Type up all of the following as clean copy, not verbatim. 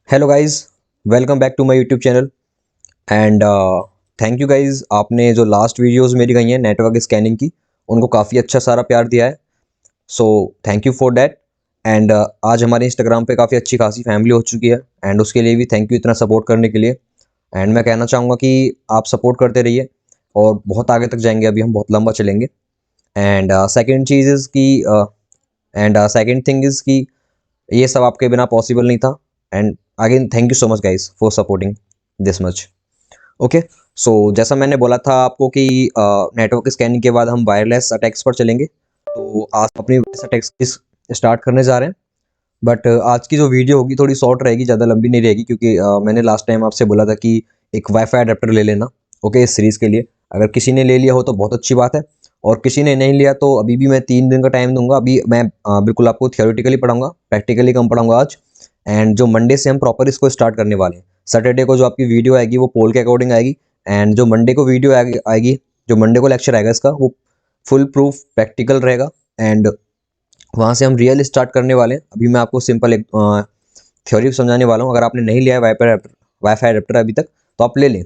Hello guys, welcome back to my YouTube channel and thank you guys. आपने जो last videos मेरी गई हैं नेटवर्क स्कैनिंग की, उनको काफ़ी अच्छा सारा प्यार दिया है। So thank you for that. And आज हमारे इंस्टाग्राम पे काफ़ी अच्छी खासी फैमिली हो चुकी है एंड उसके लिए भी थैंक यू इतना सपोर्ट करने के लिए। एंड मैं कहना चाहूँगा कि आप सपोर्ट करते रहिए और बहुत आगे तक जाएंगे। अभी हम बहुत लंबा चलेंगे। एंड सेकेंड चीज़ इज़ की एंड सेकेंड थिंग इज़ की ये सब आपके बिना पॉसिबल नहीं था। And again thank you so much guys for supporting this much. Okay, so जैसा मैंने बोला था आपको कि नेटवर्क स्कैनिंग के बाद हम वायरलेस अटैक्स पर चलेंगे। तो आज अपनी वायरलेस अटैक्स स्टार्ट करने जा रहे हैं। बट आज की जो वीडियो होगी थोड़ी शॉर्ट रहेगी, ज़्यादा लंबी नहीं रहेगी, क्योंकि मैंने लास्ट टाइम आपसे बोला था कि एक वाईफाई अडेप्टर ले लेना। ओके, इस सीरीज़ के लिए अगर किसी ने ले लिया हो तो बहुत अच्छी बात है, और किसी ने नहीं लिया तो अभी भी मैं 3 दिन का टाइम दूंगा। अभी मैं बिल्कुल आपको थियोरेटिकली पढ़ाऊंगा, प्रैक्टिकली कम पढ़ाऊंगा आज। एंड जो मंडे से हम प्रॉपर इसको स्टार्ट करने वाले हैं, सैटरडे को जो आपकी वीडियो आएगी वो पोल के अकॉर्डिंग आएगी। एंड जो मंडे को वीडियो आएगी, जो मंडे को लेक्चर आएगा इसका, वो फुल प्रूफ प्रैक्टिकल रहेगा। एंड वहाँ से हम रियल स्टार्ट करने वाले हैं। अभी मैं आपको सिंपल एक थ्योरी समझाने वाला हूँ। अगर आपने नहीं लिया है वाईफाई एडेप्टर अभी तक, तो आप ले लें,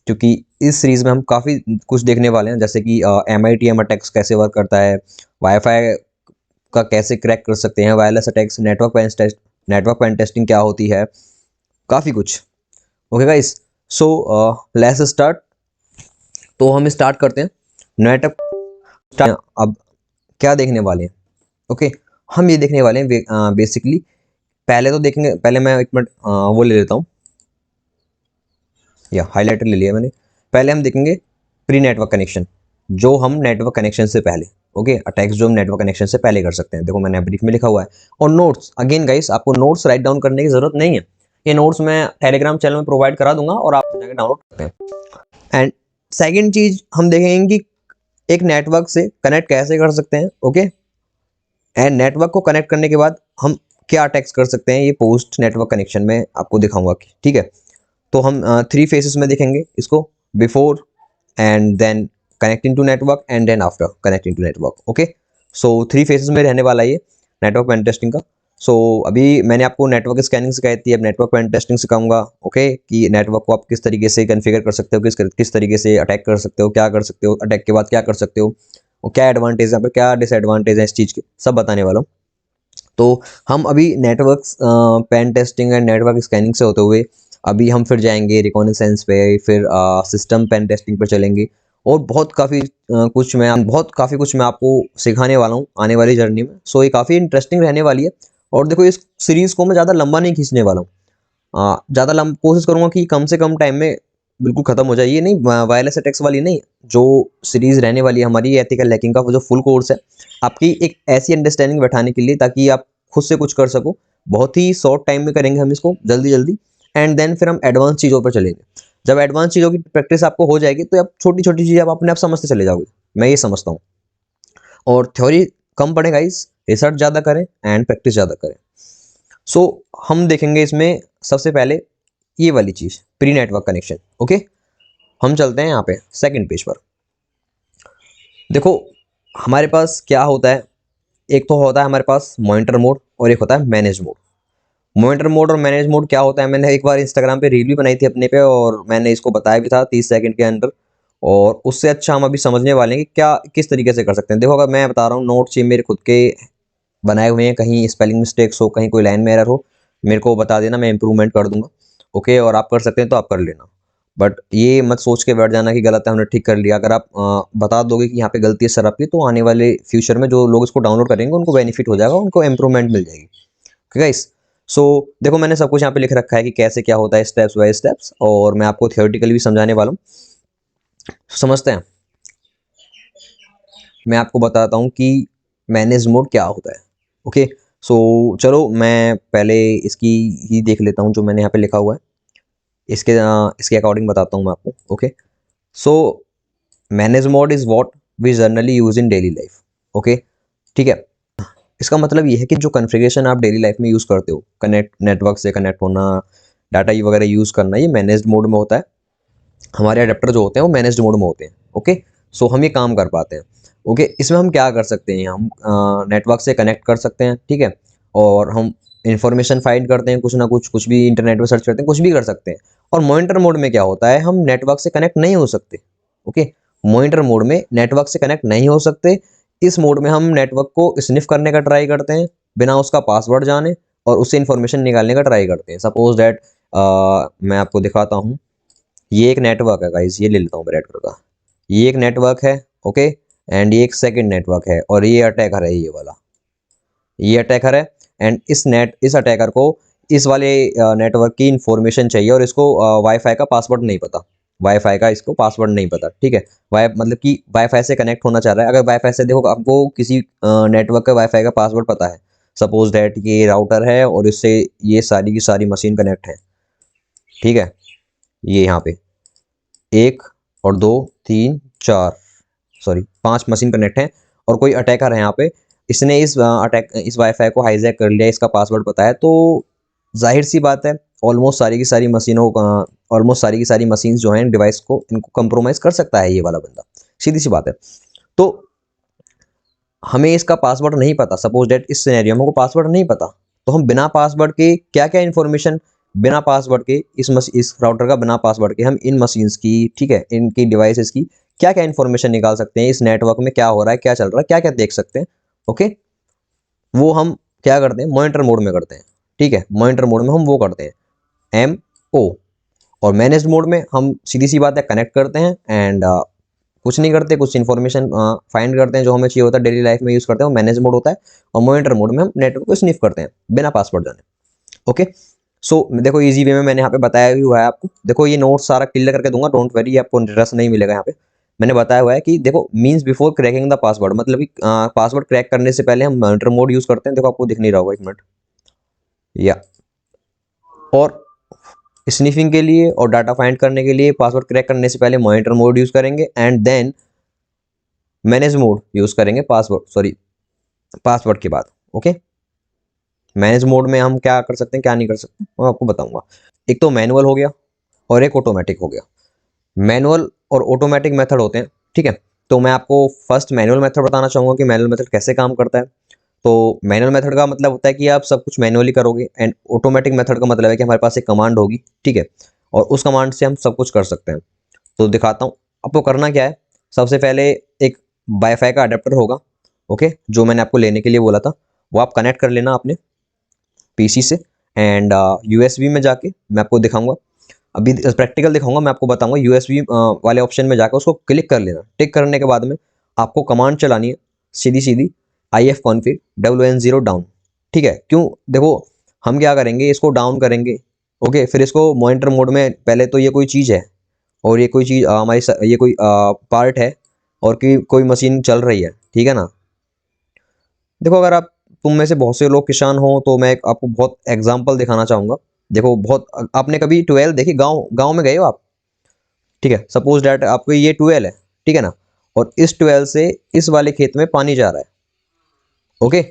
क्योंकि इस सीरीज़ में हम काफ़ी कुछ देखने वाले हैं, जैसे कि MITM अटैक्स कैसे वर्क करता है, वाईफाई का कैसे क्रैक कर सकते हैं, wireless attacks, network pen testing क्या होती है, काफ़ी कुछ। Okay guys, so let's start. तो हम स्टार्ट करते हैं नेटवर्क। अब क्या देखने वाले हैं? ओके, हम ये देखने वाले हैं बेसिकली। पहले तो देखेंगे, पहले मैं एक मिनट वो ले लेता हूँ, या हाईलाइटर ले लिया मैंने। पहले हम देखेंगे प्री नेटवर्क कनेक्शन, जो हम नेटवर्क कनेक्शन से पहले, ओके, अटैक्स जो हम नेटवर्क कनेक्शन से पहले कर सकते हैं। देखो मैंने ब्रीफ में लिखा हुआ है। और नोट्स, अगेन गाइस, आपको नोट्स राइट डाउन करने की जरूरत नहीं है। ये नोट्स मैं टेलीग्राम चैनल में प्रोवाइड करा दूंगा और आप जाकर डाउनलोड करते हैं। एंड सेकेंड चीज हम देखेंगे कि एक नेटवर्क से कनेक्ट कैसे कर सकते हैं। ओके, एंड नेटवर्क को कनेक्ट करने के बाद हम क्या अटैक्स कर सकते हैं, ये पोस्ट नेटवर्क कनेक्शन में आपको दिखाऊंगा। ठीक है, तो हम 3 फेसेस में देखेंगे इसको, before and then connecting to network and then after connecting to network. Okay, so 3 phases में रहने वाला ये नेटवर्क पेन टेस्टिंग का। सो अभी मैंने आपको नेटवर्क स्कैनिंग सिखाई थी, अब नेटवर्क पेन टेस्टिंग सिखाऊंगा। ओके, कि नेटवर्क को आप किस तरीके से कॉन्फ़िगर कर सकते हो, किस तरीके से अटैक कर सकते हो, क्या कर सकते हो, अटैक के बाद क्या कर सकते हो, और क्या एडवांटेज है, क्या डिसएडवांटेज है इस चीज़ के, सब बताने वाला हूँ। तो हम अभी network pen testing and network scanning से होते हुए अभी हम फिर जाएंगे रिकॉनेसेंस पे, फिर सिस्टम पेन टेस्टिंग पर चलेंगे, और काफ़ी कुछ मैं आपको सिखाने वाला हूँ आने वाली जर्नी में। सो ये काफ़ी इंटरेस्टिंग रहने वाली है। और देखो, इस सीरीज़ को मैं ज़्यादा लंबा नहीं खींचने वाला हूँ। ज़्यादा कोशिश करूँगा कि कम से कम टाइम में बिल्कुल ख़त्म हो जाए। ये नहीं, वायरलेस अटैक्स वाली नहीं, जो सीरीज़ रहने वाली है हमारी एथिकल हैकिंग का, वो जो फुल कोर्स है, आपकी एक ऐसी अंडरस्टैंडिंग बैठाने के लिए ताकि आप खुद से कुछ कर सको। बहुत ही शॉर्ट टाइम में करेंगे हम इसको, जल्दी जल्दी। एंड देन फिर हम एडवांस चीज़ों पर चलेंगे। जब एडवांस चीज़ों की प्रैक्टिस आपको हो जाएगी तो आप छोटी छोटी चीज़ें आप अपने आप समझते चले जाओगे, मैं ये समझता हूँ। और थ्योरी कम पढ़े गाइस, रिसर्च ज़्यादा करें एंड प्रैक्टिस ज़्यादा करें। सो हम देखेंगे इसमें सबसे पहले ये वाली चीज़, प्री नेटवर्क कनेक्शन। ओके, हम चलते हैं यहाँ पे सेकंड पेज पर। देखो हमारे पास क्या होता है, एक तो होता है हमारे पास मॉनिटर मोड और एक होता है मैनेज मोड। मॉनिटर मोड और मैनेज मोड क्या होता है, मैंने एक बार इंस्टाग्राम पे रील भी बनाई थी अपने पे, और मैंने इसको बताया भी था 30 सेकंड के अंदर। और उससे अच्छा हम अभी समझने वाले हैं कि क्या किस तरीके से कर सकते हैं। देखो, अगर मैं बता रहा हूँ, नोट्स ये मेरे खुद के बनाए हुए हैं, कहीं स्पेलिंग मिस्टेक्स हो, कहीं कोई लाइन में एरर हो, मेरे को बता देना, मैं इंप्रूवमेंट कर दूंगा। ओके, और आप कर सकते हैं तो आप कर लेना। बट ये मत सोच के बैठ जाना कि गलत है, हमने ठीक कर लिया। अगर आप बता दोगे कि यहाँ पे गलती है सर आपकी, तो आने वाले फ्यूचर में जो लोग इसको डाउनलोड करेंगे उनको बेनिफिट हो जाएगा, उनको इंप्रूवमेंट मिल जाएगी। गाइस, सो देखो मैंने सब कुछ यहाँ पे लिख रखा है कि कैसे क्या होता है, स्टेप्स बाय स्टेप्स, और मैं आपको थियोरेटिकली भी समझाने वाला हूँ। समझते हैं। मैं आपको बताता हूँ कि मैनेज मोड क्या होता है। ओके, सो चलो मैं पहले इसकी ही देख लेता हूँ जो मैंने यहाँ पे लिखा हुआ है, इसके अकॉर्डिंग बताता हूँ मैं आपको। Okay, so manage mode is what we generally use in daily life. Okay, ठीक है। इसका मतलब ये है कि जो कॉन्फ़िगरेशन आप डेली लाइफ में यूज़ करते हो, नेटवर्क से कनेक्ट होना, डाटा ये वगैरह यूज़ करना, ये मैनेज्ड मोड में होता है। हमारे अडेप्टर जो होते हैं वो मैनेज्ड मोड में होते हैं। ओके, सो हम ये काम कर पाते हैं। ओके, इसमें हम क्या कर सकते हैं, हम नेटवर्क से कनेक्ट कर सकते हैं। ठीक है, और हम इंफॉर्मेशन फाइंड करते हैं, कुछ ना कुछ भी इंटरनेट पर सर्च करते हैं, कुछ भी कर सकते हैं। और मॉनिटर मोड में क्या होता है, हम नेटवर्क से कनेक्ट नहीं हो सकते। ओके, मॉनिटर मोड में नेटवर्क से कनेक्ट नहीं हो सकते। इस मोड में हम नेटवर्क को स्निफ करने का ट्राई करते हैं बिना उसका पासवर्ड जाने, और उससे इंफॉर्मेशन निकालने का ट्राई करते हैं। सपोज दैट मैं आपको दिखाता हूँ, ये एक नेटवर्क है गाइस, ये ले लेता हूँ रेड कलर का, ये एक नेटवर्क है। ओके, एंड ये एक सेकंड नेटवर्क है, और ये अटैकर है, ये वाला, ये अटैकर है। एंड इस अटैकर को इस वाले नेटवर्क की इंफॉर्मेशन चाहिए, और इसको वाईफाई का पासवर्ड नहीं पता, वाईफाई का इसको पासवर्ड नहीं पता। ठीक है, वाई मतलब कि वाईफाई से कनेक्ट होना चाह रहा है। अगर वाईफाई से देखो, आपको किसी नेटवर्क का वाईफाई का पासवर्ड पता है, सपोज दैट ये राउटर है और इससे ये सारी की सारी मशीन कनेक्ट है। ठीक है, ये यहाँ पे 1 और 2 3 4 सॉरी 5 मशीन कनेक्ट हैं, और कोई अटैकर है यहाँ पे, इसने इस वाईफाई को हाईजैक कर लिया, इसका पासवर्ड पता है, तो जाहिर सी बात है ऑलमोस्ट सारी की सारी मशीन्स जो हैं डिवाइस को, इनको कंप्रोमाइज़ कर सकता है ये वाला बंदा, सीधी सी बात है। तो हमें इसका पासवर्ड नहीं पता, सपोज डेट इस सिनेरियो में हमको पासवर्ड नहीं पता, तो हम बिना पासवर्ड के क्या क्या इन्फॉर्मेशन, बिना पासवर्ड के इस राउटर का बिना पासवर्ड के हम इन मशीन्स की, ठीक है, इनकी डिवाइसेस की क्या क्या इन्फॉर्मेशन निकाल सकते हैं, इस नेटवर्क में क्या हो रहा है, क्या चल रहा है, क्या क्या देख सकते हैं। ओके, वो हम क्या करते हैं, मॉनिटर मोड में करते हैं। ठीक है, मॉनिटर मोड में हम वो करते हैं MO। और मैनेज मोड में हम सीधी सी बात है कनेक्ट करते हैं, एंड कुछ नहीं करते, कुछ इन्फॉर्मेशन फाइंड करते हैं जो हमें चाहिए होता है, डेली लाइफ में यूज़ करते हैं, वो मैनेज मोड होता है। और मॉनिटर मोड में हम नेटवर्क को स्निफ करते हैं बिना पासवर्ड जाने। ओके, सो देखो इजी वे में मैंने यहाँ पे बताया भी हुआ है आपको। देखो ये नोट सारा क्लियर करके दूंगा, डोंट वरी, आपको रस नहीं मिलेगा। यहाँ पे मैंने बताया हुआ है कि देखो means before cracking the password, मतलब कि पासवर्ड क्रैक करने से पहले हम मॉनिटर मोड यूज़ करते हैं। देखो आपको दिख नहीं रहा होगा, एक मिनट, या और स्निफिंग के लिए और डाटा फाइंड करने के लिए पासवर्ड क्रैक करने से पहले मॉनिटर मोड यूज़ करेंगे, and then manage mode use करेंगे पासवर्ड के बाद। ओके, मैनेज मोड में हम क्या कर सकते हैं, क्या नहीं कर सकते, मैं आपको बताऊंगा। एक तो मैनुअल हो गया और एक ऑटोमेटिक हो गया। मैनुअल और ऑटोमेटिक मेथड होते हैं। ठीक है, तो मैं आपको फर्स्ट मैनुअल मेथड बताना चाहूँगा कि मैनुअल मेथड कैसे काम करता है। तो मैनुअल मेथड का मतलब होता है कि आप सब कुछ मैनुअली करोगे, एंड ऑटोमेटिक मेथड का मतलब है कि हमारे पास एक कमांड होगी। ठीक है, और उस कमांड से हम सब कुछ कर सकते हैं। तो दिखाता हूँ आपको करना क्या है। सबसे पहले एक वाईफाई का अडेप्टर होगा, ओके, जो मैंने आपको लेने के लिए बोला था, वो आप कनेक्ट कर लेना अपने पीसी से, एंड यूएसबी में जाके मैं आपको दिखाऊंगा, अभी प्रैक्टिकल दिखाऊंगा, मैं आपको बताऊंगा। यूएसबी वाले ऑप्शन में जाकर उसको क्लिक कर लेना। टिक करने के बाद में आपको कमांड चलानी है सीधी सीधी, ifconfig WN0 डाउन। ठीक है, क्यों, देखो हम क्या करेंगे, इसको डाउन करेंगे। ओके, फिर इसको मॉनिटर मोड में, पहले तो ये कोई चीज़ है, और ये कोई चीज़ ये कोई पार्ट है, और कोई मशीन चल रही है। ठीक है ना, देखो अगर आप, तुम में से बहुत से लोग किसान हो, तो मैं आपको बहुत एग्जांपल दिखाना चाहूँगा। देखो बहुत, आपने कभी ट्वेल देखी, गांव गांव में गए हो आप? ठीक है, सपोज डैट आपको ये ट्वेल है, ठीक है ना, और इस ट्वेल से इस वाले खेत में पानी जा रहा है। ओके,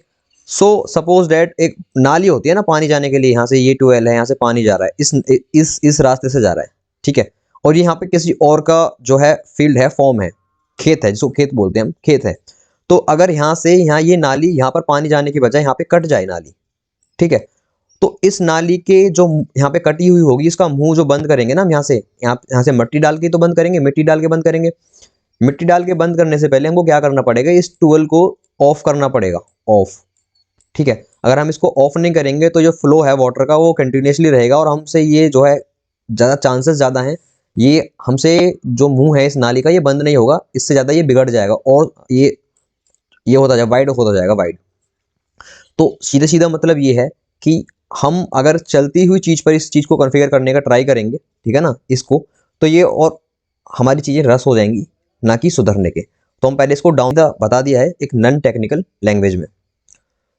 सो सपोज डैट एक नाली होती है ना पानी जाने के लिए, यहाँ से ये ट्वेल है, यहाँ से पानी जा रहा है, इस रास्ते से जा रहा है। ठीक है, और यहाँ पे किसी और का जो है फील्ड है, फॉर्म है, खेत है, जिसको खेत बोलते हैं हम, खेत है। तो अगर यहाँ से यहाँ ये नाली, यहाँ पर पानी जाने की बजाय यहाँ पे कट जाए नाली, ठीक है, तो इस नाली के जो यहाँ पे कटी हुई होगी, इसका मुंह जो बंद करेंगे ना हम, यहाँ से मिट्टी डाल के तो बंद करेंगे, मिट्टी डाल के बंद करेंगे। मिट्टी डाल के बंद करने से पहले हमको क्या करना पड़ेगा, इस ट्यूबवेल को ऑफ करना पड़ेगा, ऑफ। ठीक है, अगर हम इसको ऑफ नहीं करेंगे तो जो फ्लो है वाटर का वो कंटिन्यूसली रहेगा, और हमसे ये जो है ज़्यादा चांसेस ज़्यादा हैं, ये हमसे जो मुंह है इस नाली का ये बंद नहीं होगा, इससे ज़्यादा ये बिगड़ जाएगा, और ये होता जाएगा वाइड, होता जाएगा वाइड। तो सीधा सीधा मतलब ये है कि हम अगर चलती हुई चीज़ पर इस चीज़ को कॉन्फ़िगर करने का ट्राई करेंगे, ठीक है ना, इसको, तो ये और हमारी चीज़ें रस हो जाएंगी, ना कि सुधरने के। तो हम पहले इसको डाउन बता दिया है एक नॉन टेक्निकल लैंग्वेज में।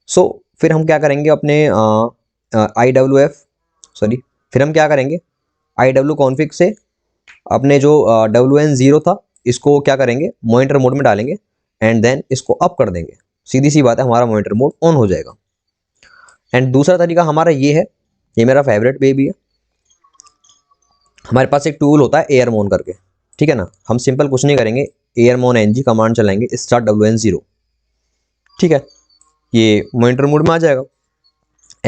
सो फिर हम क्या करेंगे, अपने फिर हम क्या करेंगे, IW कॉन्फ़िग से अपने जो WN0 था, इसको क्या करेंगे, मॉनिटर मोड में डालेंगे, एंड देन इसको अप कर देंगे। सीधी सी बात है, हमारा मॉनिटर मोड ऑन हो जाएगा। एंड दूसरा तरीका हमारा ये है, ये मेरा फेवरेट वे भी है। हमारे पास एक टूल होता है एयरमोन करके, ठीक है ना, हम सिंपल कुछ नहीं करेंगे, एयरमोन NG कमांड चलाएंगे, स्टार्ट WN0। ठीक है, ये मॉनिटर मोड में आ जाएगा।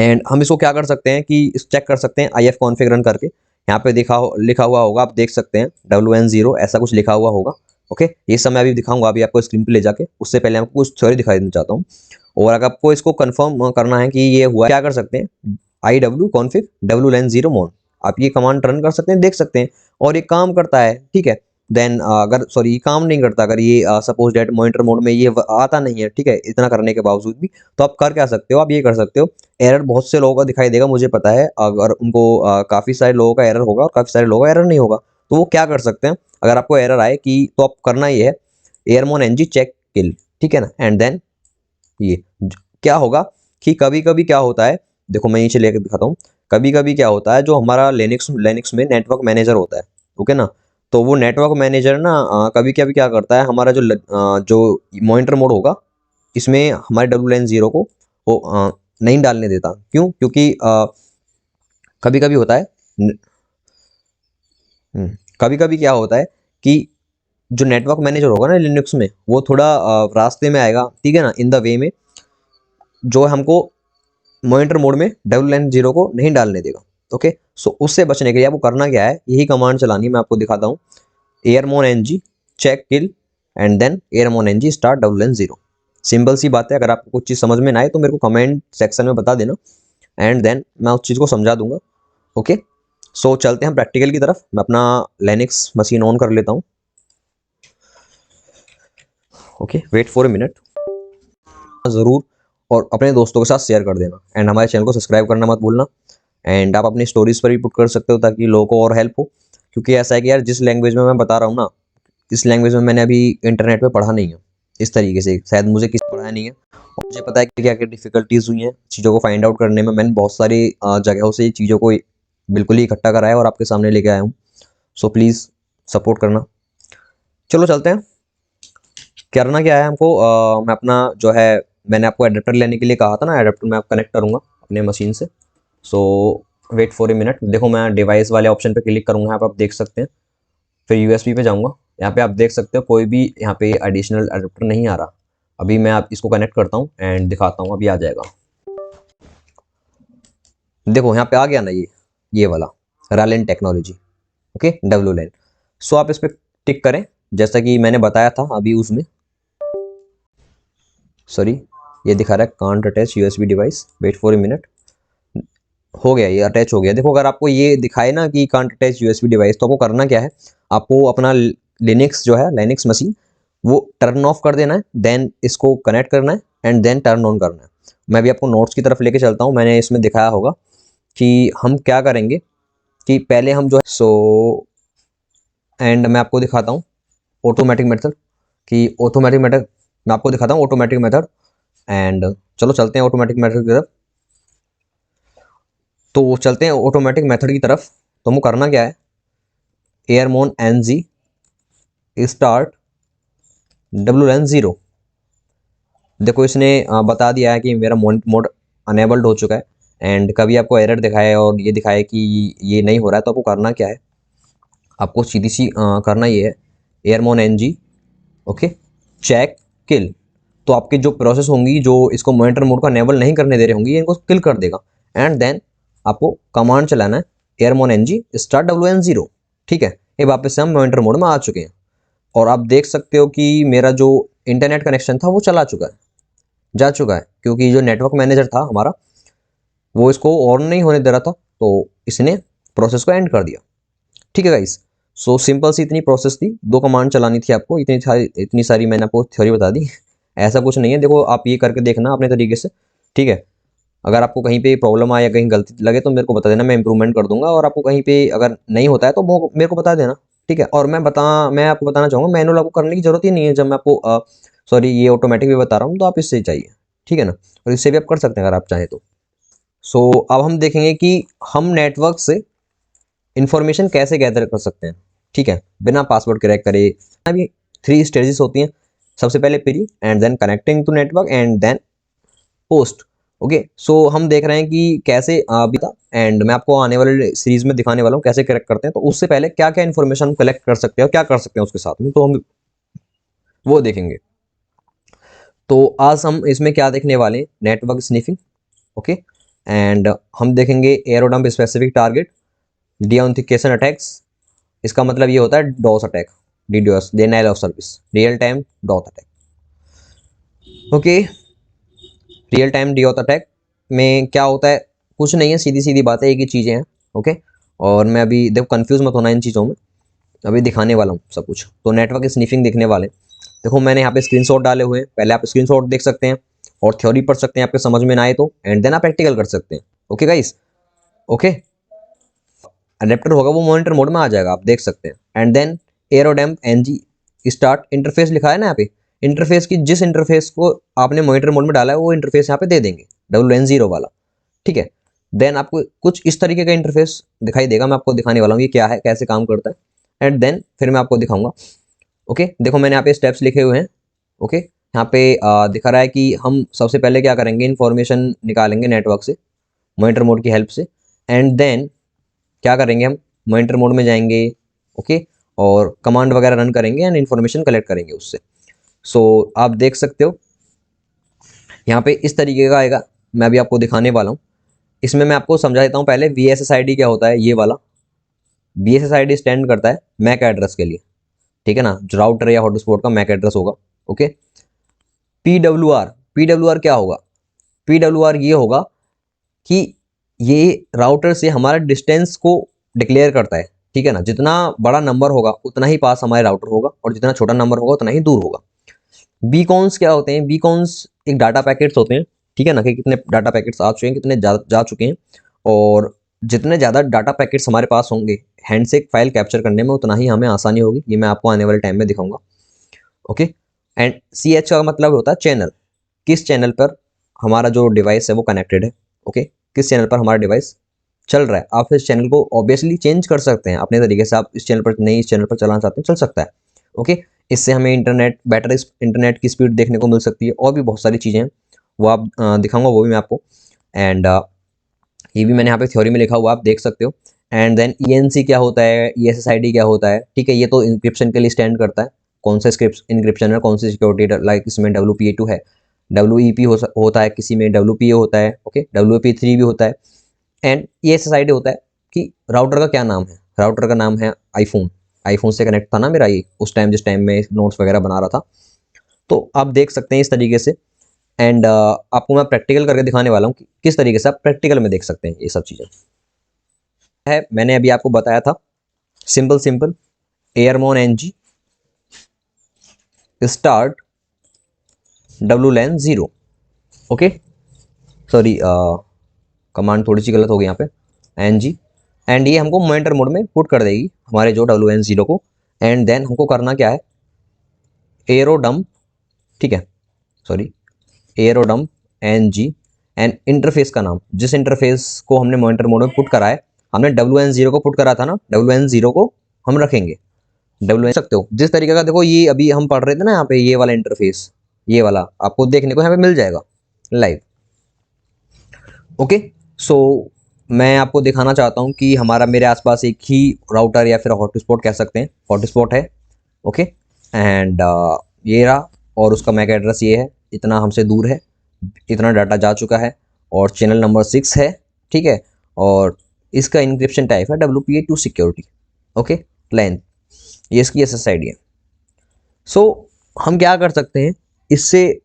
एंड हम इसको क्या कर सकते हैं कि चेक कर सकते हैं IF कॉन्फ़िग रन करके। यहाँ पे लिखा हुआ होगा, आप देख सकते हैं WN0 ऐसा कुछ लिखा हुआ होगा। ओके, ये सब मैं अभी दिखाऊंगा अभी आपको स्क्रीन पे ले जाके। उससे पहले आपको कुछ थ्योरी दिखाई देना चाहता हूँ। और अगर आपको इसको कंफर्म करना है कि ये हुआ, क्या कर सकते हैं, IW कॉन्फ़िग WLAN0 मोन, आप ये कमांड रन कर सकते हैं, देख सकते हैं और ये काम करता है। ठीक है, देन अगर सॉरी काम नहीं करता, अगर ये सपोज डेट मॉनिटर मोड में ये आता नहीं है, ठीक है, इतना करने के बावजूद भी, तो आप कर क्या सकते हो, आप ये कर सकते हो, एरर बहुत से लोगों का दिखाई देगा, मुझे पता है, अगर उनको काफ़ी सारे लोगों का एरर होगा और काफ़ी सारे लोगों का एरर नहीं होगा, तो वो क्या कर सकते हैं, अगर आपको एरर आए कि, तो आप करना ये है एयरमोन NG चेक किल, ठीक है ना, एंड देन ये क्या होगा कि कभी कभी क्या होता है, देखो मैं नीचे लेकर दिखाता हूँ, कभी कभी क्या होता है, जो हमारा लिनक्स में नेटवर्क मैनेजर होता है, ओके ना, तो वो नेटवर्क मैनेजर ना कभी कभी क्या करता है, हमारा जो मॉनिटर मोड होगा, इसमें हमारे WLAN0 को वो नहीं डालने देता। क्यों? क्योंकि कभी कभी होता है, कभी कभी क्या होता है कि जो नेटवर्क मैनेजर होगा ना लिनक्स में, वो थोड़ा रास्ते में आएगा, ठीक है ना, इन द वे में, जो हमको मॉनिटर मोड में WLAN0 को नहीं डालने देगा। ओके, सो उससे बचने के लिए आपको करना क्या है, यही कमांड चलानी है, मैं आपको दिखाता हूँ, airmon NG check kill and then airmon NG start WLAN0। Simple सी बात है, अगर आपको कुछ चीज़ समझ में ना आए तो मेरे को कमेंट सेक्शन में बता देना, एंड देन मैं उस चीज़ को समझा दूंगा। ओके, सो चलते हैं प्रैक्टिकल की तरफ। मैं अपना लिनक्स मशीन ऑन कर लेता हूँ। Okay, wait for a minute. ज़रूर और अपने दोस्तों के साथ शेयर कर देना, एंड हमारे चैनल को सब्सक्राइब करना मत भूलना। एंड आप अपनी स्टोरीज पर भी पुट कर सकते हो ताकि लोगों को और हेल्प हो, क्योंकि ऐसा है कि यार जिस लैंग्वेज में मैं बता रहा हूँ ना, इस लैंग्वेज में मैंने अभी इंटरनेट पे पढ़ा नहीं है इस तरीके से, शायद मुझे किसी पढ़ाया नहीं है, और मुझे पता है कि क्या क्या डिफिकल्टीज हुई हैं चीज़ों को फाइंड आउट करने में। मैंने बहुत सारी जगहों से चीज़ों को बिल्कुल ही इकट्ठा करा है और आपके सामने लेके आया हूँ। सो प्लीज़ सपोर्ट करना। चलो चलते हैं। करना क्या है हमको, मैं अपना जो है, मैंने आपको एडेप्टर लेने के लिए कहा था ना, एडेप्टर मैं आप कनेक्ट करूँगा अपने मशीन से। सो वेट फॉर ए मिनट। देखो मैं डिवाइस वाले ऑप्शन पे क्लिक करूँगा, यहाँ पे आप देख सकते हैं, फिर USB पे जाऊँगा, यहाँ पे आप देख सकते हो कोई भी यहाँ पे एडिशनल एडेप्टर नहीं आ रहा। अभी मैं आप इसको कनेक्ट करता हूँ एंड दिखाता हूँ, अभी आ जाएगा। देखो यहाँ पे आ गया ना, ये वाला रालेन टेक्नोलॉजी, ओके, WLAN। सो आप इस पर टिक करें, जैसा कि मैंने बताया था अभी उसमें, सॉरी ये दिखा रहा है can't attach USB device, wait for a minute. हो गया, ये अटैच हो गया। देखो अगर आपको ये दिखाए ना कि कांट अटैच USB डिवाइस, तो आपको करना क्या है, आपको अपना लिनक्स जो है, लिनक्स मशीन, वो टर्न ऑफ कर देना है, देन इसको कनेक्ट करना है एंड देन टर्न ऑन करना है। मैं भी आपको नोट्स की तरफ लेके चलता हूँ, मैंने इसमें दिखाया होगा कि हम क्या करेंगे, कि पहले हम जो है एंड मैं आपको दिखाता हूँ ऑटोमेटिक मेथड, कि ऑटोमेटिक मेथड मैं आपको दिखाता हूँ ऑटोमेटिक मेथड। एंड चलो चलते हैं ऑटोमेटिक मेथड की तरफ। तो चलते हैं ऑटोमेटिक मेथड की तरफ। तो हमको करना क्या है, एयरमोन NG स्टार्ट WLAN0। देखो इसने बता दिया है कि मेरा मोड अनेबल्ड हो चुका है, एंड कभी आपको एरर दिखाए और ये दिखाए कि ये नहीं हो रहा है, तो आपको करना क्या है, आपको सीधी सी करना ये है, एयरमोन NG ओके चेक किल। तो आपकी जो प्रोसेस होंगी जो इसको मॉनिटर मोड को अनेबल नहीं करने दे रहे होंगी, इनको किल कर देगा। एंड देन आपको कमांड चलाना है, एयरमोन NG स्टार्ट WLAN0। ठीक है, ये वापस से हम मॉनिटर मोड में आ चुके हैं, और आप देख सकते हो कि मेरा जो इंटरनेट कनेक्शन था वो चला चुका है, जा चुका है, क्योंकि जो नेटवर्क मैनेजर था हमारा, वो इसको ऑन नहीं होने दे रहा था, तो इसने प्रोसेस को एंड कर दिया। ठीक है गाइस, सो सिंपल सी इतनी प्रोसेस थी, 2 कमांड चलानी थी आपको, इतनी सारी मैंने आपको थ्योरी बता दी। ऐसा कुछ नहीं है, देखो आप ये करके देखना अपने तरीके से। ठीक है, अगर आपको कहीं पे प्रॉब्लम आए या कहीं गलती लगे तो मेरे को बता देना, मैं इंप्रूवमेंट कर दूंगा, और आपको कहीं पे अगर नहीं होता है तो मेरे को बता देना। ठीक है, और मैं आपको बताना चाहूँगा, मैनुअल आपको करने की जरूरत ही नहीं है, जब मैं आपको सॉरी ये ऑटोमेटिक भी बता रहा हूँ, तो आप इससे चाहिए। ठीक है ना, और इससे भी आप कर सकते हैं अगर आप चाहें तो। सो अब हम देखेंगे कि हम नेटवर्क से इंफॉर्मेशन कैसे गैदर कर सकते हैं। ठीक है, बिना पासवर्ड क्रैक करे। अभी 3 स्टेजेस होती हैं, सबसे पहले pre, and then connecting to network, and then post. Okay, so हम देख रहे हैं कि कैसे अभी था, एंड मैं आपको आने वाले सीरीज में दिखाने वाला हूँ कैसे करेक्ट करते हैं। तो उससे पहले क्या क्या इन्फॉर्मेशन हम कलेक्ट कर सकते हैं और क्या कर सकते हैं उसके साथ में, तो हम वो देखेंगे। तो आज हम इसमें क्या देखने वाले हैं, नेटवर्क स्निफिंग। ओके, एंड हम देखेंगे airodump specific target deauthentication attacks. इसका मतलब ये होता है DoS attack, DDoS, denial of service, real time DoS attack. Okay, real time DoS attack में क्या होता है, कुछ नहीं है, सीधी सीधी बात है, एक ही चीज़ें हैं। ओके, और मैं अभी देखो कंफ्यूज मत होना इन चीज़ों में, अभी दिखाने वाला हूँ सब कुछ। तो नेटवर्क स्निफिंग देखने वाले, देखो मैंने यहाँ पे स्क्रीनशॉट डाले हुए हैं, पहले आप स्क्रीनशॉट देख सकते हैं और थ्योरी पढ़ सकते हैं आपके समझ में ना आए तो, एंड देन आप प्रैक्टिकल कर सकते हैं। ओके गाइस, ओके, अडेप्टर होगा वो मॉनिटर मोड में आ जाएगा, आप देख सकते हैं। And then airodump NG start interface लिखा है ना यहाँ पे, इंटरफेस की जिस इंटरफेस को आपने मॉनिटर मोड में डाला है वो इंटरफेस यहाँ पे दे देंगे, WN0 वाला। ठीक है, देन आपको कुछ इस तरीके का इंटरफेस दिखाई देगा, मैं आपको दिखाने वाला हूँ ये क्या है, कैसे काम करता है, एंड देन फिर मैं आपको दिखाऊंगा। ओके, देखो मैंने यहाँ पे स्टेप्स लिखे हुए हैं। ओके, यहाँ पे दिखा रहा है कि हम सबसे पहले क्या करेंगे, इन्फॉर्मेशन निकालेंगे नेटवर्क से, मॉनिटर मोड की हेल्प से, एंड देन क्या करेंगे, हम मॉनिटर मोड में जाएंगे। ओके, और कमांड वगैरह रन करेंगे एंड इन्फॉर्मेशन कलेक्ट करेंगे उससे। सो आप देख सकते हो यहाँ पे इस तरीके का आएगा, मैं अभी आपको दिखाने वाला हूँ। इसमें मैं आपको समझा देता हूँ पहले, VSSID क्या होता है, ये वाला VSSID स्टैंड करता है मैक एड्रेस के लिए, ठीक है ना, जो राउटर या हॉटस्पॉट का मैक एड्रेस होगा। ओके, PWR क्या होगा, PWR ये होगा कि ये राउटर से हमारा डिस्टेंस को डिक्लेयर करता है, ठीक है ना, जितना बड़ा नंबर होगा उतना ही पास हमारे राउटर होगा और जितना छोटा नंबर होगा उतना ही दूर होगा। बीकॉन्स क्या होते हैं, बीकॉन्स एक डाटा पैकेट्स होते हैं, ठीक है ना, कि कितने डाटा पैकेट्स आ चुके हैं, कितने जा चुके हैं, और जितने ज़्यादा डाटा पैकेट्स हमारे पास होंगे हैंडसेक फाइल कैप्चर करने में उतना ही हमें आसानी होगी, ये मैं आपको आने वाले टाइम में दिखाऊंगा। ओके, एंड CH का मतलब होता है चैनल, किस चैनल पर हमारा जो डिवाइस है वो कनेक्टेड है। ओके, किस चैनल पर हमारा डिवाइस चल रहा है। आप इस चैनल को ऑब्वियसली चेंज कर सकते हैं अपने तरीके से, आप इस चैनल पर नहीं, इस चैनल पर चलाना चाहते हैं चल सकता है। ओके, इससे हमें बेटर इंटरनेट की स्पीड देखने को मिल सकती है, और भी बहुत सारी चीज़ें हैं, वो आप दिखाऊंगा वो भी मैं आपको। एंड ये भी मैंने यहाँ पे थ्योरी में लिखा हुआ, आप देख सकते हो। एंड देन ENC क्या होता है, ESSID क्या होता है, ठीक है, ये तो इंक्रिप्शन के लिए स्टैंड करता है, कौन सा स्क्रिप्ट इंक्रिप्शन है, कौन सी सिक्योरिटी, लाइक इसमें WPA2 है, WEP होता है, किसी में WPA होता है, ओके, WPA3 भी होता है। एंड ESSID होता है कि राउटर का क्या नाम है, राउटर का नाम है आईफोन से कनेक्ट था ना मेरा ये उस टाइम, जिस टाइम में नोट्स वगैरह बना रहा था। तो आप देख सकते हैं इस तरीके से। एंड आपको मैं प्रैक्टिकल करके दिखाने वाला हूँ कि किस तरीके से आप प्रैक्टिकल में देख सकते हैं ये सब चीज़ें है। मैंने अभी आपको बताया था, simple airmon NG start WLAN 0। Okay, sorry, command थोड़ी सी गलत हो गई यहाँ पे, NG, एंड ये हमको मॉनिटर मोड में पुट कर देगी हमारे जो WLAN 0 को। एंड देन हमको करना क्या है, एरोडम्प, ठीक है, सॉरी, एरोडम्प NG एंड इंटरफेस का नाम, जिस इंटरफेस को हमने मॉनिटर मोड में पुट करा है, हमने WN0 को पुट करा था ना, WN0 को हम रखेंगे WN सकते हो जिस तरीके का, देखो ये अभी हम पढ़ रहे थे ना यहाँ पे, ये वाला इंटरफेस, ये वाला आपको देखने को यहाँ पे मिल जाएगा लाइव। ओके, सो मैं आपको दिखाना चाहता हूँ कि हमारा मेरे आसपास एक ही राउटर या फिर हॉटस्पॉट कह सकते हैं, हॉटस्पॉट है। ओके, एंड ये रहा, और उसका मैक एड्रेस ये है, इतना हमसे दूर है, इतना डाटा जा चुका है, और चैनल नंबर 6 है, ठीक है, और इसका इंक्रिप्शन टाइप है WPA2 सिक्योरिटी। ओके, लेंथ, ये इसकी SSID है। सो हम क्या कर सकते हैं इससे,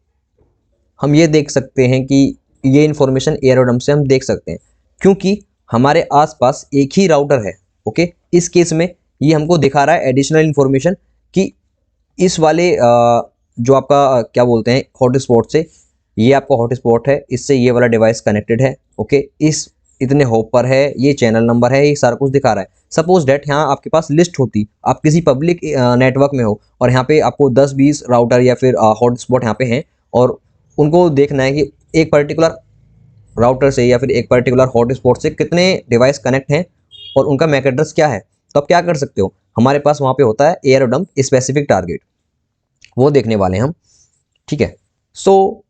हम ये देख सकते हैं कि ये इन्फॉर्मेशन एरोडम से हम देख सकते हैं, क्योंकि हमारे आसपास एक ही राउटर है। ओके, इस केस में ये हमको दिखा रहा है एडिशनल इन्फॉर्मेशन कि इस वाले जो आपका क्या बोलते हैं हॉटस्पॉट से, ये आपका हॉटस्पॉट है, इससे ये वाला डिवाइस कनेक्टेड है। ओके, इस इतने हॉप पर है, ये चैनल नंबर है, ये सारा कुछ दिखा रहा है। सपोज डेट यहाँ आपके पास लिस्ट होती, आप किसी पब्लिक नेटवर्क में हो और यहाँ पे आपको 10-20 राउटर या फिर हॉटस्पॉट यहाँ पे हैं, और उनको देखना है कि एक पर्टिकुलर राउटर से या फिर एक पर्टिकुलर हॉटस्पॉट से कितने डिवाइस कनेक्ट हैं और उनका मैक एड्रेस क्या है। तो आप क्या कर सकते हो, हमारे पास वहाँ पे होता है एयरडम्प स्पेसिफिक टारगेट, वो देखने वाले हैं हम, ठीक है। सो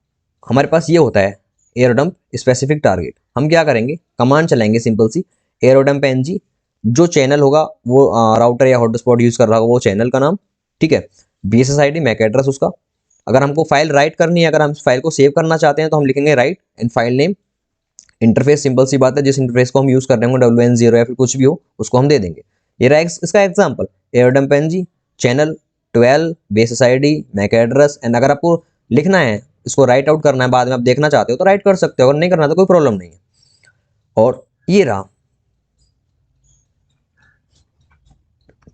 हमारे पास ये होता है एयरडम्प स्पेसिफिक टारगेट, हम क्या करेंगे, कमांड चलाएंगे सिंपल सी, एयरडम्प NG, जो चैनल होगा वो राउटर या हॉटस्पॉट यूज़ कर रहा होगा वो चैनल का नाम, ठीक है, BSSID मैक एड्रेस उसका। अगर हमको फाइल राइट करनी है, अगर हम फाइल को सेव करना चाहते हैं तो हम लिखेंगे write and file name interface simple सी बात है, जिस इंटरफेस को हम यूज़ कर रहे होंगे WN0 या फिर कुछ भी हो उसको हम दे देंगे। ये रहा इसका example AirDumpNG channel 12 basis ID MAC address. And अगर आपको लिखना है, इसको राइट आउट करना है, बाद में आप देखना चाहते हो तो राइट कर सकते हो, अगर नहीं करना तो कोई प्रॉब्लम नहीं है। और ये रहा,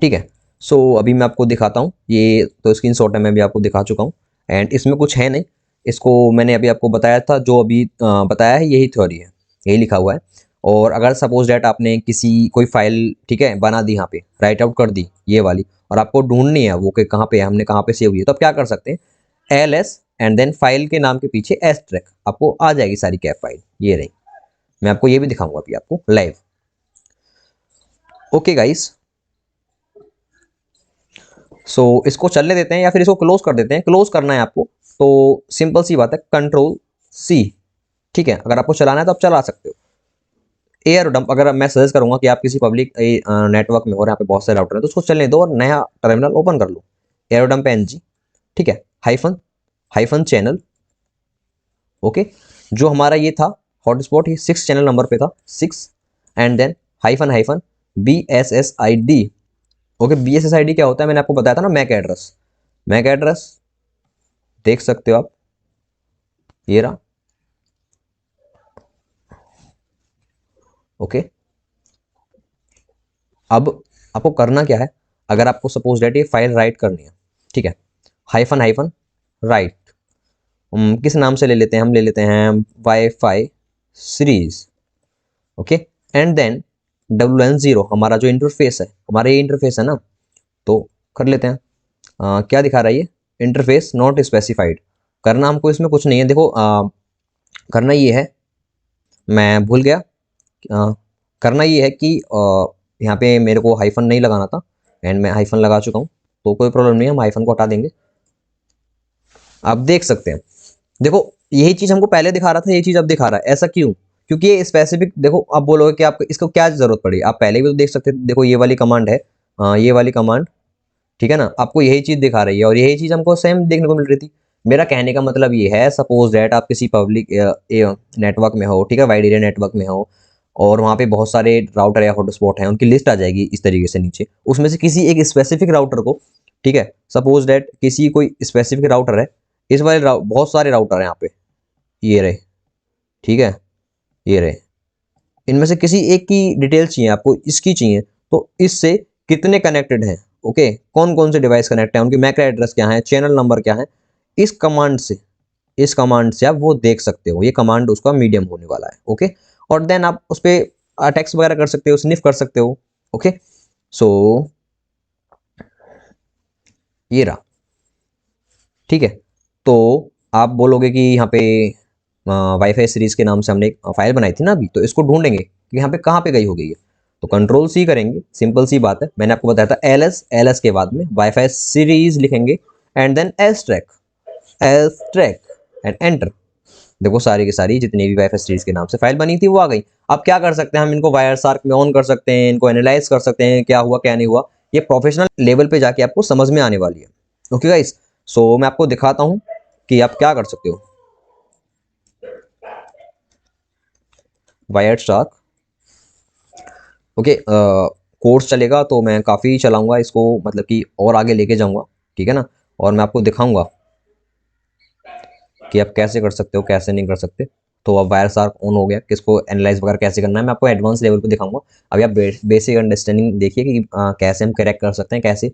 ठीक है। सो अभी मैं आपको दिखाता हूँ, ये तो स्क्रीनशॉट है, मैं भी आपको दिखा चुका हूँ। एंड इसमें कुछ है नहीं, इसको मैंने अभी आपको बताया था, जो अभी बताया है यही थ्योरी है, यही लिखा हुआ है। और अगर सपोज डैट आपने किसी कोई फाइल, ठीक है, बना दी, यहाँ पे राइट आउट कर दी ये वाली, और आपको ढूंढनी है वो कि कहाँ पे है, हमने कहाँ पे सेव हुई है, तो आप क्या कर सकते हैं, LS एंड देन फाइल के नाम के पीछे एस्ट्रेक, आपको आ जाएगी सारी कैप फाइल, ये रही। मैं आपको ये भी दिखाऊंगा अभी आपको लाइव। ओके गाइस, सो इसको चलने देते हैं या फिर इसको क्लोज कर देते हैं। क्लोज करना है आपको तो सिंपल सी बात है, Ctrl+C, ठीक है। अगर आपको चलाना है तो आप चला सकते हो। एयर डंप, अगर मैं सजेस्ट करूंगा कि आप किसी पब्लिक नेटवर्क में हो और यहाँ पे बहुत सारे राउटर हैं तो उसको चलने दो और नया टर्मिनल ओपन कर लो, AirDumpNG, ठीक है, हाइफन चैनल, ओके। जो हमारा ये था हॉटस्पॉट, ये 6 चैनल नंबर पे था, 6, and then hyphen BSSID, okay. BSSID क्या होता है, मैंने आपको बताया था ना, मैक एड्रेस देख सकते हो आप, ये रहा, ओके। अब आपको करना क्या है, अगर आपको सपोज डेट ये फाइल राइट करनी है, ठीक है, हाइफन राइट, किस नाम से ले लेते हैं, हम ले लेते हैं wifi series, okay. And then WN0 हमारा जो इंटरफेस है, हमारा ये इंटरफेस है ना, तो कर लेते हैं। क्या दिखा रहा है ये, इंटरफेस नॉट स्पेसिफाइड। करना हमको इसमें कुछ नहीं है, देखो करना ये है, मैं भूल गया, करना ये है कि यहाँ पे मेरे को हाइफन नहीं लगाना था, एंड मैं हाइफन लगा चुका हूँ, तो कोई प्रॉब्लम नहीं है, हम हाइफन को हटा देंगे। आप देख सकते हैं, देखो यही चीज़ हमको पहले दिखा रहा था, यही चीज़ अब दिखा रहा है, ऐसा क्यों, क्योंकि ये स्पेसिफिक, देखो आप बोलोगे कि आपको इसको क्या ज़रूरत पड़ी, आप पहले भी तो देख सकते थे, देखो ये वाली कमांड है, ये वाली कमांड, ठीक है ना, आपको यही चीज़ दिखा रही है और यही चीज़ हमको सेम देखने को मिल रही थी। मेरा कहने का मतलब ये है, सपोज दैट आप किसी पब्लिक नेटवर्क में हो, ठीक है, वाइड एरिया नेटवर्क में हो, और वहाँ पे बहुत सारे राउटर या हॉटस्पॉट हैं, उनकी लिस्ट आ जाएगी इस तरीके से नीचे, उसमें से किसी एक स्पेसिफिक राउटर को, ठीक है, सपोज दैट किसी कोई स्पेसिफिक राउटर है, इस वाले बहुत सारे राउटर हैं यहाँ पे, ये रहे, ठीक है, ये रहे, इनमें से किसी एक की डिटेल चाहिए आपको, इसकी चाहिए, तो इससे कितने कनेक्टेड हैं, ओके, कौन कौन से डिवाइस कनेक्ट हैं, उनकी मैक एड्रेस क्या है, चैनल नंबर क्या है, इस कमांड से आप वो देख सकते हो, ये कमांड उसका मीडियम होने वाला है, ओके। और देन आप उस पर अटैक्स वगैरह कर सकते हो, स्निफ कर सकते हो, ओके। सो ये रहा, ठीक है। तो आप बोलोगे कि यहाँ पे वाईफाई सीरीज के नाम से हमने एक फाइल बनाई थी ना अभी, तो इसको ढूंढेंगे कि यहाँ पे कहाँ पे गई हो गई है, तो Ctrl+C करेंगे, सिंपल सी बात है, मैंने आपको बताया था LS के बाद में वाईफाई सीरीज लिखेंगे, एंड देन एस्ट्रैक एंड एंटर। देखो सारी की सारी जितनी भी वाईफाई सीरीज के नाम से फाइल बनी थी वो आ गई। अब क्या कर सकते हैं, हम इनको वायरशार्क में ऑन कर सकते हैं, इनको एनालाइज कर सकते हैं, क्या हुआ क्या नहीं हुआ, ये प्रोफेशनल लेवल पे जाके आपको समझ में आने वाली है, ओके गाइस। सो मैं आपको दिखाता हूँ कि आप क्या कर सकते हो। वायरशार्क, ओके, कोर्स चलेगा तो मैं काफ़ी चलाऊंगा इसको, मतलब कि और आगे लेके जाऊंगा, ठीक है ना, और मैं आपको दिखाऊंगा कि आप कैसे कर सकते हो, कैसे नहीं कर सकते। तो अब वायरशार्क ऑन हो गया, किसको एनालाइज वगैरह कैसे करना है मैं आपको एडवांस लेवल पे दिखाऊंगा। अभी आप बेसिक अंडरस्टैंडिंग देखिए कि कैसे हम करेक्ट कर सकते हैं, कैसे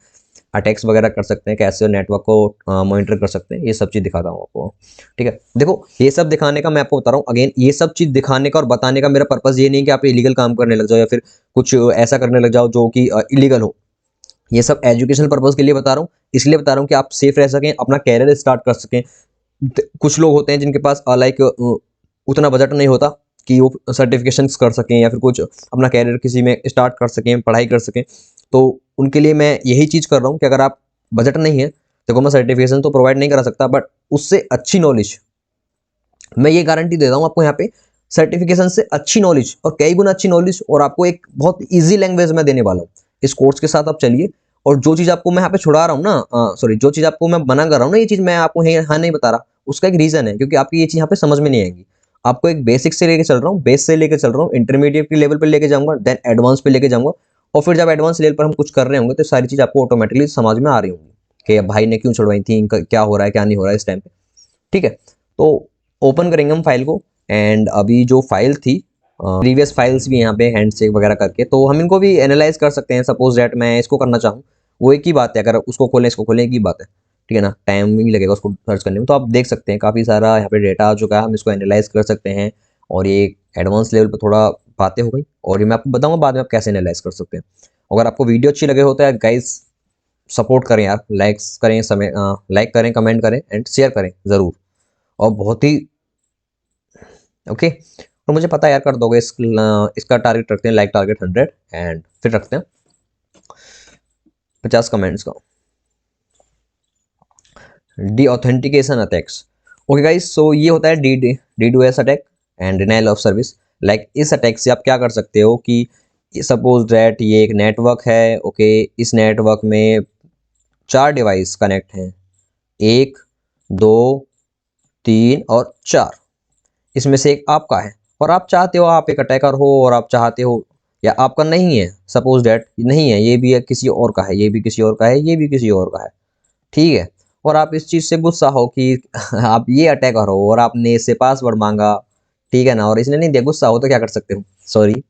अटैक्स वगैरह कर सकते हैं, कैसे नेटवर्क को मॉनिटर कर सकते हैं, ये सब चीज़ दिखाता हूँ आपको, ठीक है। देखो ये सब दिखाने का मैं आपको बता रहा हूँ, अगेन ये सब चीज़ दिखाने का और बताने का मेरा पर्पज़ ये नहीं कि आप इलीगल काम करने लग जाओ या फिर कुछ ऐसा करने लग जाओ जो कि इलीगल हो। ये सब एजुकेशनल पर्पज़ के लिए बता रहा हूँ, इसलिए बता रहा हूँ कि आप सेफ रह सकें, अपना कैरियर स्टार्ट कर सकें। कुछ लोग होते हैं जिनके पास लाइक उतना बजट नहीं होता कि वो सर्टिफिकेशंस कर सकें या फिर कुछ अपना कैरियर किसी में स्टार्ट कर सकें, पढ़ाई कर सकें, तो उनके लिए मैं यही चीज़ कर रहा हूँ कि अगर आप बजट नहीं है, देखो मैं सर्टिफिकेशन तो प्रोवाइड नहीं करा सकता, बट उससे अच्छी नॉलेज मैं ये गारंटी दे रहा हूँ आपको, यहाँ पे सर्टिफिकेशन से अच्छी नॉलेज और कई गुना अच्छी नॉलेज, और आपको एक बहुत ईजी लैंग्वेज में देने वाला हूँ। इस कोर्स के साथ आप चलिए, और जो चीज़ आपको मैं यहाँ पे छुड़ा रहा हूँ ना, सॉरी, जो चीज़ आपको मैं मना कर रहा हूँ ना, ये चीज़ मैं आपको हाँ नहीं बता रहा, उसका एक रीज़न है, क्योंकि आपकी ये चीज़ यहाँ पे समझ में नहीं आएगी। आपको एक बेसिक से लेके चल रहा हूँ, बेस से लेके चल रहा हूँ, इंटरमीडिएट के लेवल पे लेके जाऊंगा, देन एडवांस पे लेके जाऊंगा, और फिर जब एडवांस लेवल पर हम कुछ कर रहे होंगे तो सारी चीज़ आपको ऑटोमेटिकली समझ में आ रही होंगी कि भाई ने क्यों छुड़वाई थी, क्या हो रहा है क्या नहीं हो रहा है इस टाइम पे। ठीक है, तो ओपन करेंगे हम फाइल को, एंड अभी जो फाइल थी, प्रीवियस फाइल्स भी यहाँ पे हैंड चेक वगैरह करके, तो हम इनको भी एनालाइज कर सकते हैं। सपोज दैट मैं इसको करना चाहूँ, वो एक ही बात है, अगर उसको खोलें इसको खोलें एक ही बात है, ठीक है ना, टाइमिंग लगेगा उसको सर्च करने में। तो आप देख सकते हैं काफ़ी सारा यहाँ पे डेटा आ चुका है, हम इसको एनालाइज कर सकते हैं। और ये एडवांस लेवल पर थोड़ा बातें हो गई, और ये मैं आपको बताऊंगा बाद में आप कैसे एनालाइज कर सकते हैं। अगर आपको वीडियो अच्छी लगे होता है गाइज, सपोर्ट करें यार, लाइक्स करें, समय लाइक करें, कमेंट करें एंड शेयर करें ज़रूर। और बहुत ही ओके, और मुझे पता है यार कर दोगे। इसका टारगेट रखते हैं, लाइक टारगेट 100, एंड फिर रखते हैं 50 कमेंट्स का। Deauthentication attacks, okay guys, so ये होता है D do S attack and denial of service. Like इस अटैक से आप क्या कर सकते हो कि सपोज दैट ये एक नेटवर्क है, ओके, इस नेटवर्क में 4 डिवाइस कनेक्ट हैं, 1 2 3 और 4, इसमें से एक आपका है, और आप चाहते हो आप एक अटैकर हो, और आप चाहते हो, या आपका नहीं है, सपोज दैट नहीं है, ये भी है किसी और का है, ये भी किसी और का है, ये भी किसी और का है, ठीक है, और आप इस चीज़ से गुस्सा हो कि आप ये अटैकर हो और आपने इससे पासवर्ड मांगा, ठीक है ना, और इसने नहीं दिया, गुस्सा हो तो क्या कर सकते हो, सॉरी,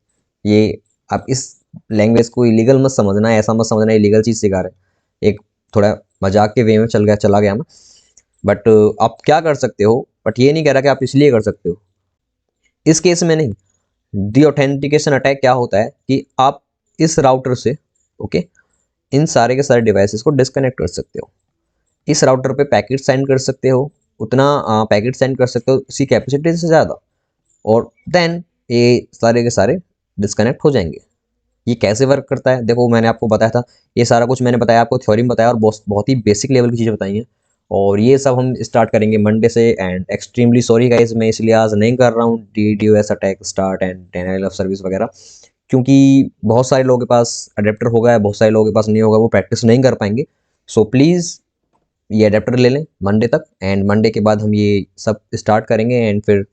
ये आप इस लैंग्वेज को इलीगल मत समझना, ऐसा मत समझना इलीगल चीज़ सिखा रहे, एक थोड़ा मजाक के वे में चला गया मैं, बट आप क्या कर सकते हो, बट ये नहीं कह रहा कि आप इसलिए कर सकते हो, इस केस में नहीं। डी ऑथेंटिकेशन अटैक क्या होता है कि आप इस राउटर से, ओके, इन सारे के सारे डिवाइसेस को डिस्कनेक्ट कर सकते हो, इस राउटर पे पैकेट सेंड कर सकते हो, उतना पैकेट सेंड कर सकते हो इसी कैपेसिटी से ज़्यादा, और देन ये सारे के सारे डिस्कनेक्ट हो जाएंगे। ये कैसे वर्क करता है, देखो मैंने आपको बताया था, ये सारा कुछ मैंने बताया आपको, थ्योरी में बताया, और बहुत ही बेसिक लेवल की चीज़ें बताई हैं, और ये सब हम स्टार्ट करेंगे मंडे से। एंड एक्सट्रीमली सॉरी गाइस, मैं इसलिए आज नहीं कर रहा हूँ DDoS attack start and denial of service वगैरह, क्योंकि बहुत सारे लोगों के पास अडेप्टर होगा, बहुत सारे लोगों के पास नहीं होगा, वो प्रैक्टिस नहीं कर पाएंगे। सो प्लीज़ ये अडेप्टर ले लें मंडे तक, एंड मंडे के बाद हम ये सब स्टार्ट करेंगे, एंड फिर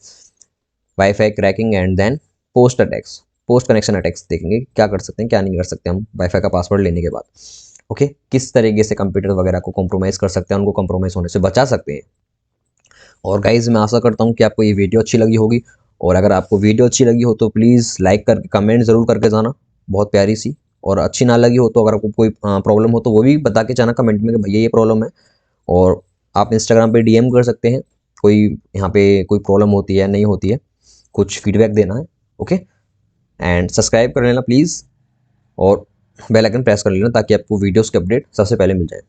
wifi cracking and then post attacks, post connection attacks देखेंगे क्या कर सकते हैं क्या नहीं कर सकते हम वाईफाई का पासवर्ड लेने के बाद, ओके, किस तरीके से कंप्यूटर वगैरह को कॉम्प्रोमाइज़ कर सकते हैं, उनको कॉम्प्रोमाइज़ होने से बचा सकते हैं। और गाइज़ मैं आशा करता हूँ कि आपको ये वीडियो अच्छी लगी होगी, और अगर आपको वीडियो अच्छी लगी हो तो प्लीज़ लाइक करके कमेंट ज़रूर करके जाना, बहुत प्यारी सी, और अच्छी ना लगी हो तो अगर आपको कोई प्रॉब्लम हो तो वो भी बता के जाना कमेंट में कि भैया ये प्रॉब्लम है। और आप इंस्टाग्राम पे DM कर सकते हैं, कोई यहाँ पे कोई प्रॉब्लम होती है नहीं होती है, कुछ फीडबैक देना है, ओके, एंड सब्सक्राइब कर लेना प्लीज़, और बेल आइकन प्रेस कर लेना ताकि आपको वीडियोस के अपडेट सबसे पहले मिल जाए।